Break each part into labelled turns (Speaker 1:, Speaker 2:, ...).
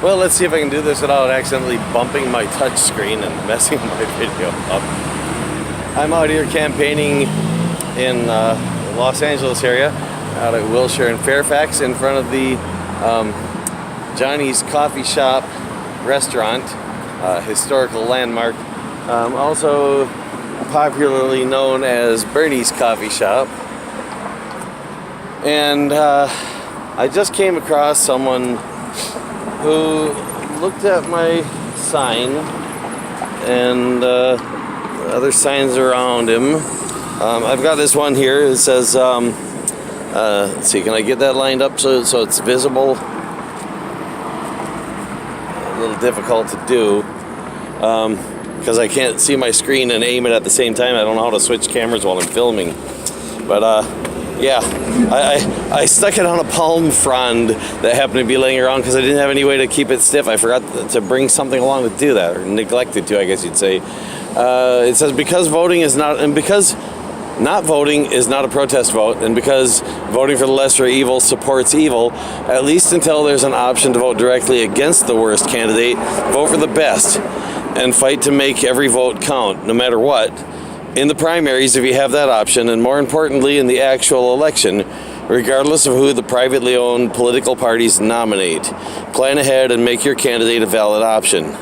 Speaker 1: Well, let's see if I can do this without accidentally bumping my touch screen and messing my video up. I'm out here campaigning in the Los Angeles area, out at Wilshire and Fairfax, in front of the Johnny's Coffee Shop restaurant, historical landmark, also popularly known as Bernie's Coffee Shop. And I just came across someone who looked at my sign and other signs around him. I've got this one here. It says, let's see, can I get that lined up so it's visible? A little difficult to do because I can't see my screen and aim it at the same time. I don't know how to switch cameras while I'm filming. But yeah, I stuck it on a palm frond that happened to be laying around because I didn't have any way to keep it stiff. I forgot to bring something along to do that, or neglected to, I guess you'd say. It says, because voting is not, and because not voting is not a protest vote, and because voting for the lesser evil supports evil, at least until there's an option to vote directly against the worst candidate, vote for the best and fight to make every vote count, no matter what. In the primaries, if you have that option, and more importantly, in the actual election, regardless of who the privately owned political parties nominate, plan ahead and make your candidate a valid option.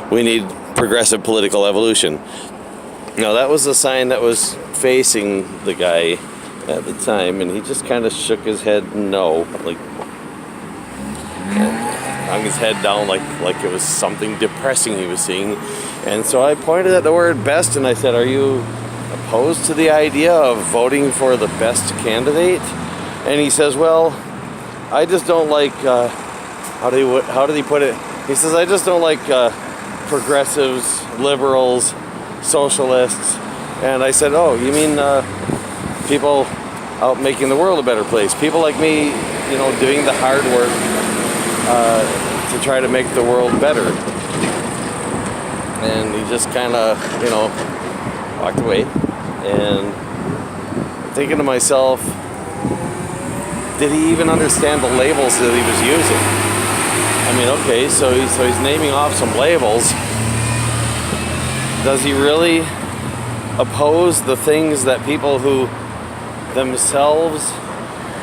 Speaker 1: We need progressive political evolution. Now, that was the sign that was facing the guy at the time, and he just kind of shook his head no, like hung his head down like it was something depressing he was seeing. And so I pointed at the word best and I said, are you opposed to the idea of voting for the best candidate? And he says, well, I just don't like, how did he put it? He says, I just don't like progressives, liberals, socialists. And I said, oh, you mean people out making the world a better place? People like me, you know, doing the hard work to try to make the world better. And he just kind of, you know, walked away. And I'm thinking to myself, did he even understand the labels that he was using? I mean, okay, so he's naming off some labels. Does he really oppose the things that people who themselves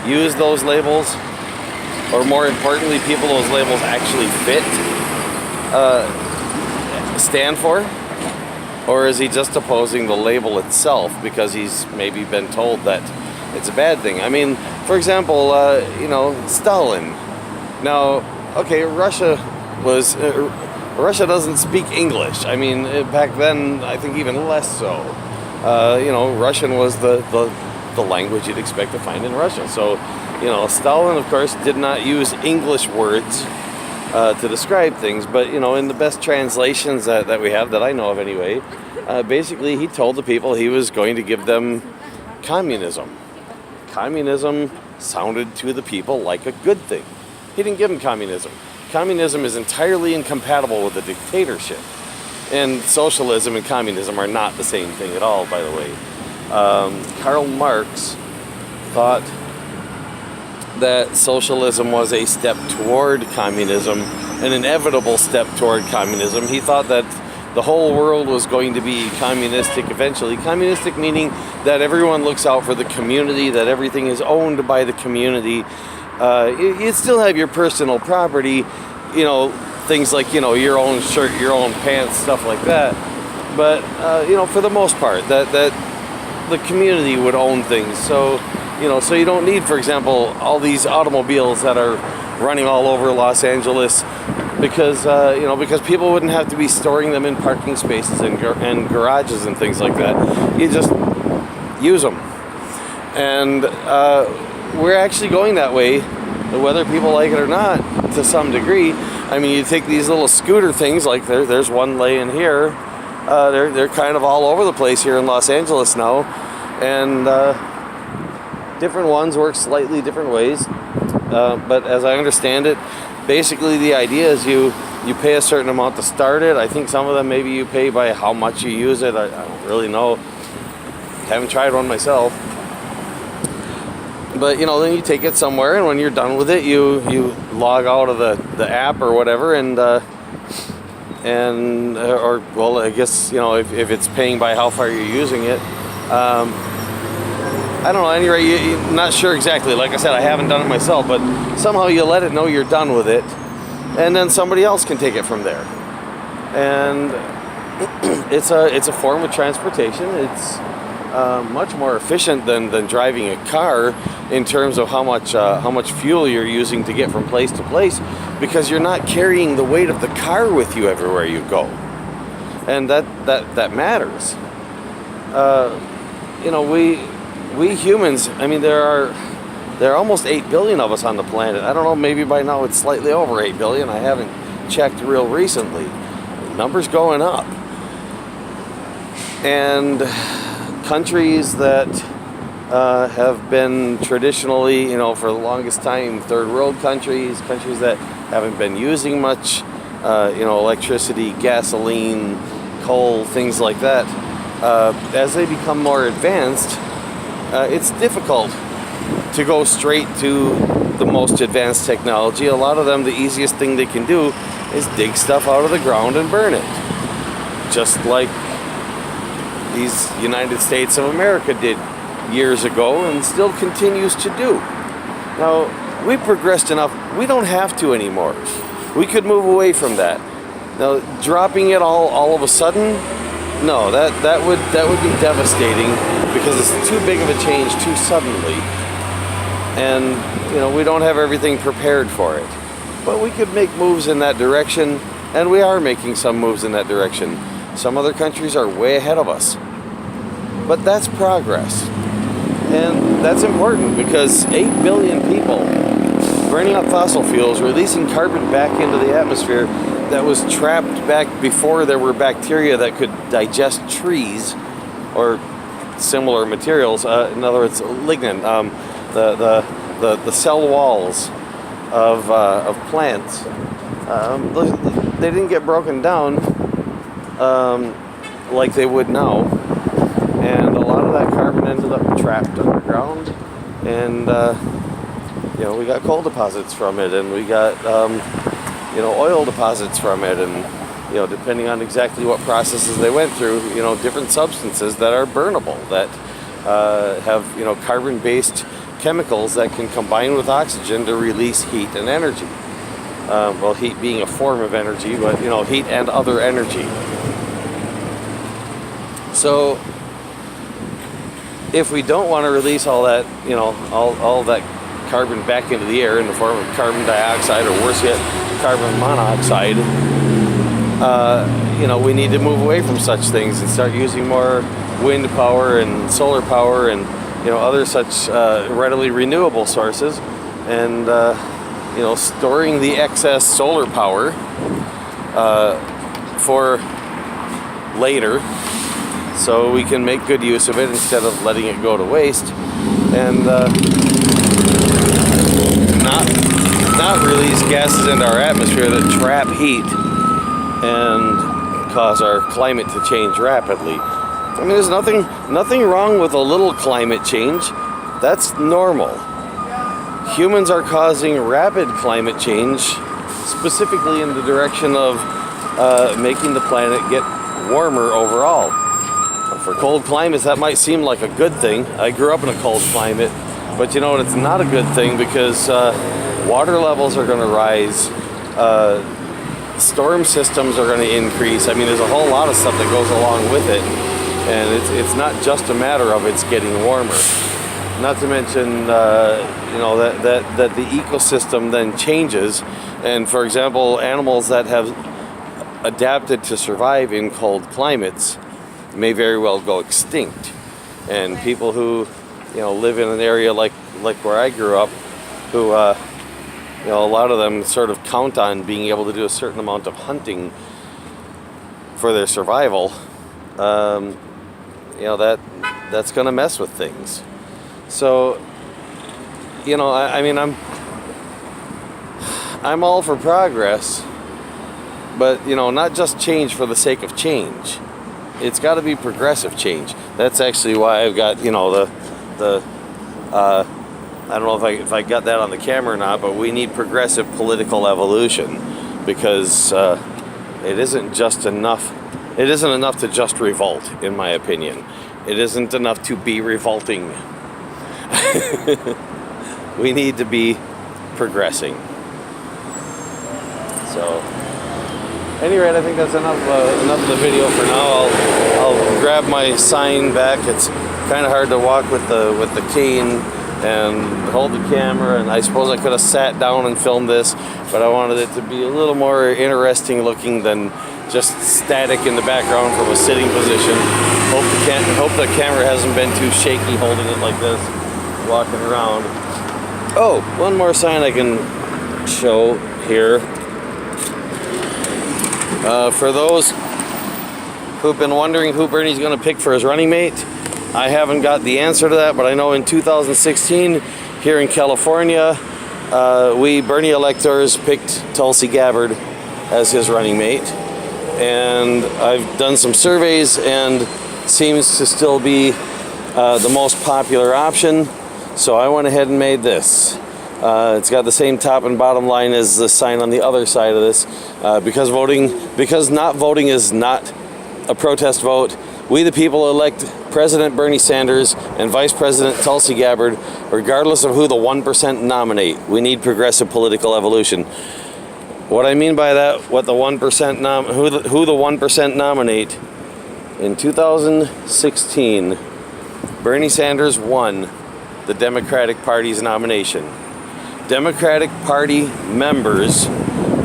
Speaker 1: use those labels, or more importantly, people those labels actually fit, stand for? Or is he just opposing the label itself because he's maybe been told that it's a bad thing? I mean, for example, you know, Stalin. Now, okay, Russia doesn't speak English. I mean, back then, I think even less so. You know, Russian was the language you'd expect to find in Russia. So, you know, Stalin, of course, did not use English words to describe things, but, you know, in the best translations that we have, that I know of anyway, basically he told the people he was going to give them communism. Communism sounded to the people like a good thing. He didn't give them communism. Communism is entirely incompatible with a dictatorship. And socialism and communism are not the same thing at all, by the way. Karl Marx thought that socialism was a step toward communism, an inevitable step toward communism. He thought that the whole world was going to be communistic eventually. Communistic meaning that everyone looks out for the community, that everything is owned by the community. You still have your personal property, you know, things like, you know, your own shirt, your own pants, stuff like that. But, you know, for the most part, that the community would own things. So, you know, so you don't need, for example, all these automobiles that are running all over Los Angeles because, you know, because people wouldn't have to be storing them in parking spaces and garages and things like that. You just use them. And we're actually going that way, whether people like it or not, to some degree. I mean, you take these little scooter things, like there's one laying here. They're kind of all over the place here in Los Angeles now. And different ones work slightly different ways. But as I understand it, basically the idea is you pay a certain amount to start it. I think some of them maybe you pay by how much you use it. I don't really know. Haven't tried one myself. But then you take it somewhere, and when you're done with it, you log out of the app or whatever, and or well, I guess if it's paying by how far you're using it. I don't know. Anyway, you're not sure exactly. Like I said, I haven't done it myself, but somehow you let it know you're done with it, and then somebody else can take it from there. And it's a form of transportation. It's much more efficient than driving a car in terms of how much fuel you're using to get from place to place, because you're not carrying the weight of the car with you everywhere you go, and that matters. We humans, I mean, there are almost 8 billion of us on the planet. I don't know, maybe by now it's slightly over 8 billion. I haven't checked real recently. The number's going up. And countries that have been traditionally, for the longest time, third world countries that haven't been using much, electricity, gasoline, coal, things like that, as they become more advanced, it's difficult to go straight to the most advanced technology. A lot of them, the easiest thing they can do is dig stuff out of the ground and burn it. Just like these United States of America did years ago and still continues to do. Now, we progressed enough, we don't have to anymore. We could move away from that. Now, dropping it all of a sudden, no, that would be devastating, because it's too big of a change too suddenly, and we don't have everything prepared for it. But we could make moves in that direction, and we are making some moves in that direction. Some other countries are way ahead of us, but that's progress, and that's important, because 8 billion people burning up fossil fuels, releasing carbon back into the atmosphere that was trapped back before there were bacteria that could digest trees or similar materials. In other words, lignin, the cell walls of plants. They didn't get broken down like they would now, and a lot of that carbon ended up trapped underground, and we got coal deposits from it, and we got oil deposits from it, and depending on exactly what processes they went through, different substances that are burnable, that have carbon-based chemicals that can combine with oxygen to release heat and energy. Heat being a form of energy, but heat and other energy. So if we don't want to release all that, all that carbon back into the air in the form of carbon dioxide, or worse yet, carbon monoxide, we need to move away from such things and start using more wind power and solar power and other such readily renewable sources, and storing the excess solar power for later, so we can make good use of it instead of letting it go to waste, and not release gases into our atmosphere that trap heat and cause our climate to change rapidly. I mean, there's nothing wrong with a little climate change. That's normal. Humans are causing rapid climate change, specifically in the direction of making the planet get warmer overall. For cold climates, that might seem like a good thing. I grew up in a cold climate, but it's not a good thing, because water levels are going to rise, storm systems are going to increase. I mean, there's a whole lot of stuff that goes along with it, and it's not just a matter of it's getting warmer. Not to mention, that the ecosystem then changes, and for example, animals that have adapted to survive in cold climates may very well go extinct, and people who live in an area like where I grew up, who a lot of them sort of count on being able to do a certain amount of hunting for their survival. That's going to mess with things. So, I'm all for progress, but not just change for the sake of change. It's got to be progressive change. That's actually why I've got the I don't know if I got that on the camera or not, but we need progressive political evolution, because it isn't enough to just revolt, in my opinion. It isn't enough to be revolting. We need to be progressing. So, at any rate, I think that's enough of the video for now. I'll grab my sign back. It's kind of hard to walk with the cane and hold the camera, and I suppose I could have sat down and filmed this, but I wanted it to be a little more interesting looking than just static in the background from a sitting position. Hope the camera hasn't been too shaky holding it like this, walking around. Oh, one more sign I can show here. For those who've been wondering who Bernie's going to pick for his running mate, I haven't got the answer to that, but I know in 2016 here in California, we Bernie electors picked Tulsi Gabbard as his running mate, and I've done some surveys and seems to still be the most popular option, so I went ahead and made this. It's got the same top and bottom line as the sign on the other side of this. Because not voting is not a protest vote, we the people elect President Bernie Sanders and Vice President Tulsi Gabbard, regardless of who the 1% nominate. We need progressive political evolution. What I mean by that, who the 1% nominate, in 2016, Bernie Sanders won the Democratic Party's nomination. Democratic Party members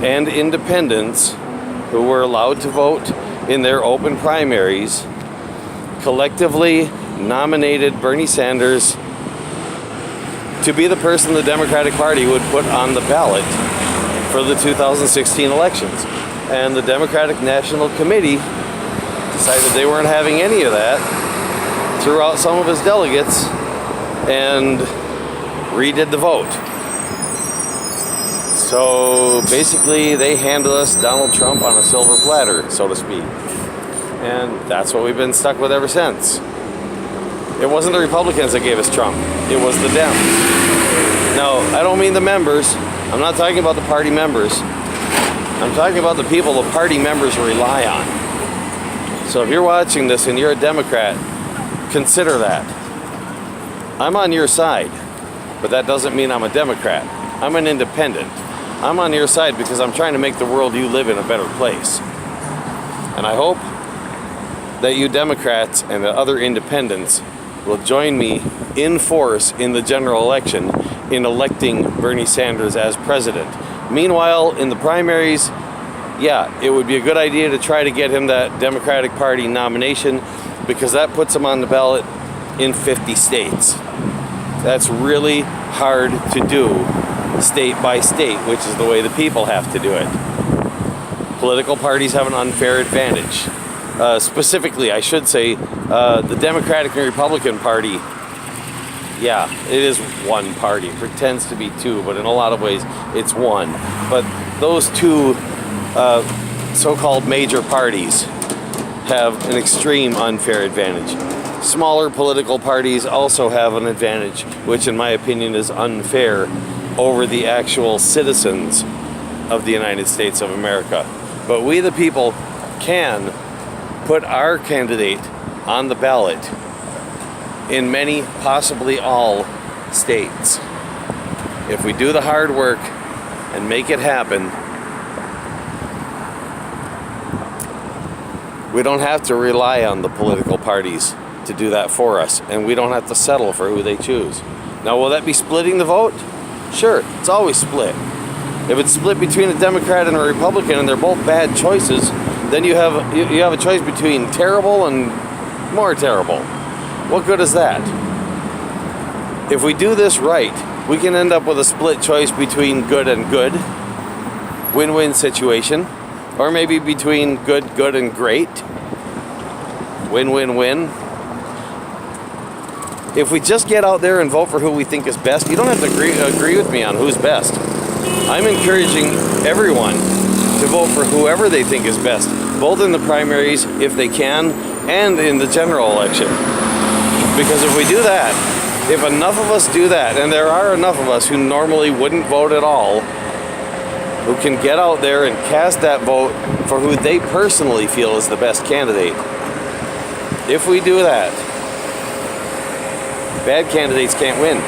Speaker 1: and independents who were allowed to vote in their open primaries collectively nominated Bernie Sanders to be the person the Democratic Party would put on the ballot for the 2016 elections. And the Democratic National Committee decided they weren't having any of that, threw out some of his delegates, and redid the vote. So basically they handed us Donald Trump on a silver platter, so to speak. And that's what we've been stuck with ever since. It wasn't the Republicans that gave us Trump. It was the Dems. Now, I don't mean the members. I'm not talking about the party members. I'm talking about the people the party members rely on. So if you're watching this and you're a Democrat, consider that. I'm on your side, but that doesn't mean I'm a Democrat. I'm an independent. I'm on your side because I'm trying to make the world you live in a better place. And I hope that you Democrats and the other independents will join me in force in the general election in electing Bernie Sanders as president. Meanwhile, in the primaries, yeah, it would be a good idea to try to get him that Democratic Party nomination, because that puts him on the ballot in 50 states. That's really hard to do state by state, which is the way the people have to do it. Political parties have an unfair advantage. Specifically, I should say, the Democratic and Republican Party, yeah, it is one party. It pretends to be two, but in a lot of ways, it's one. But those two so-called major parties have an extreme unfair advantage. Smaller political parties also have an advantage, which in my opinion is unfair over the actual citizens of the United States of America. But we the people can put our candidate on the ballot in many, possibly all states. If we do the hard work and make it happen, we don't have to rely on the political parties to do that for us, and we don't have to settle for who they choose. Now, will that be splitting the vote? Sure, it's always split. If it's split between a Democrat and a Republican and they're both bad choices, then you have a choice between terrible and more terrible. What good is that? If we do this right, we can end up with a split choice between good and good, win-win situation, or maybe between good, good, and great, win-win-win. If we just get out there and vote for who we think is best, you don't have to agree with me on who's best. I'm encouraging everyone to vote for whoever they think is best, both in the primaries, if they can, and in the general election. Because if we do that, If enough of us do that, and there are enough of us who normally wouldn't vote at all, who can get out there and cast that vote for who they personally feel is the best candidate. If we do that, bad candidates can't win.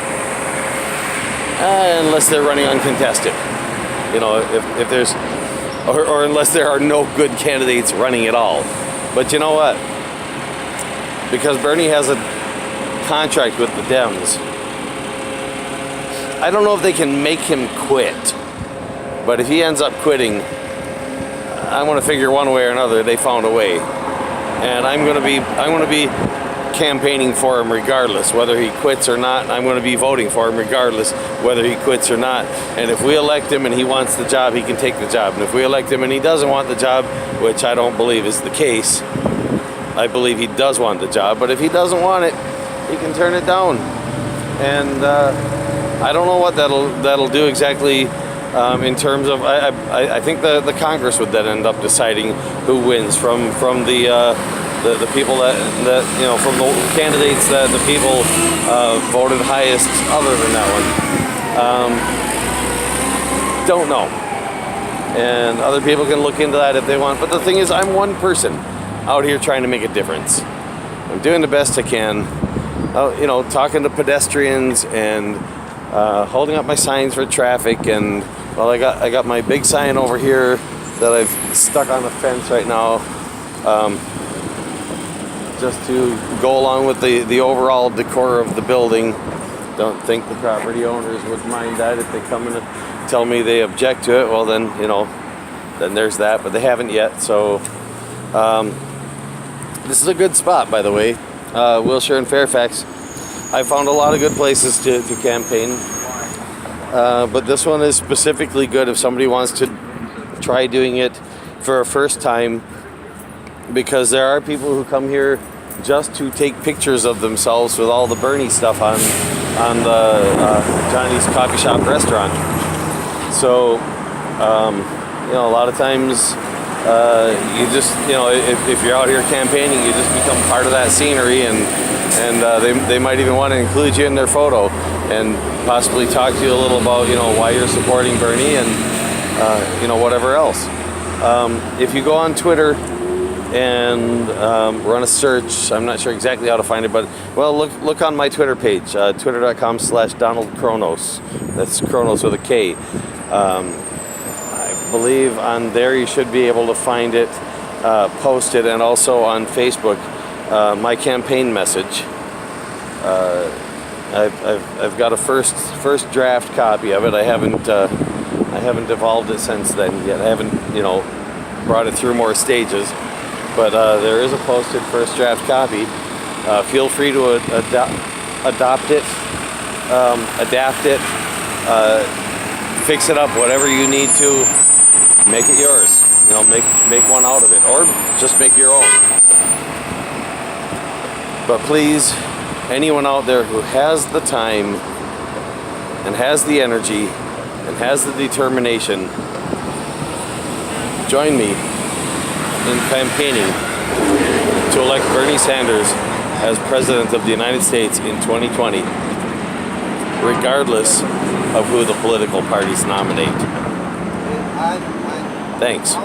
Speaker 1: Unless they're running uncontested. You know, if there's, or unless there are no good candidates running at all. But you know what? Because Bernie has a contract with the Dems, I don't know if they can make him quit. But if he ends up quitting, I want to figure one way or another they found a way. And I'm going to be campaigning for him regardless, whether he quits or not. I'm going to be voting for him regardless, whether he quits or not. And if we elect him and he wants the job, he can take the job. And if we elect him and he doesn't want the job, which I don't believe is the case, I believe he does want the job. But if he doesn't want it, he can turn it down. And I don't know what that'll do exactly. In terms of, I think the Congress would then end up deciding who wins from the people that you know, from the candidates that the people voted highest other than that one. Don't know. And other people can look into that if they want. But the thing is, I'm one person out here trying to make a difference. I'm doing the best I can. You know, talking to pedestrians and holding up my signs for traffic. And well, I got my big sign over here that I've stuck on the fence right now, just to go along with the overall decor of the building. Don't think the property owners would mind that if they come in and tell me they object to it. Well, then, you know, then there's that, but they haven't yet. So this is a good spot, by the way, Wilshire and Fairfax. I found a lot of good places to campaign. But this one is specifically good if somebody wants to try doing it for a first time, because there are people who come here just to take pictures of themselves with all the Bernie stuff on the Johnny's Coffee Shop restaurant. So, you know, a lot of times you just, you know, if you're out here campaigning, you just become part of that scenery, and they might even want to include you in their photo and possibly talk to you a little about, you know, why you're supporting Bernie and, you know, whatever else. If you go on Twitter and run a search, I'm not sure exactly how to find it, but, well, look on my Twitter page, twitter.com/DonaldKronos. That's Kronos with a K. I believe on there you should be able to find it posted, and also on Facebook, my campaign message. I've got a first draft copy of it. I haven't evolved it since then yet. I haven't, you know, brought it through more stages. But there is a posted first draft copy. Feel free to adopt it, adapt it, fix it up, whatever you need to. Make it yours. You know, make one out of it, or just make your own. But please, anyone out there who has the time and has the energy and has the determination, join me in campaigning to elect Bernie Sanders as President of the United States in 2020, regardless of who the political parties nominate. Thanks.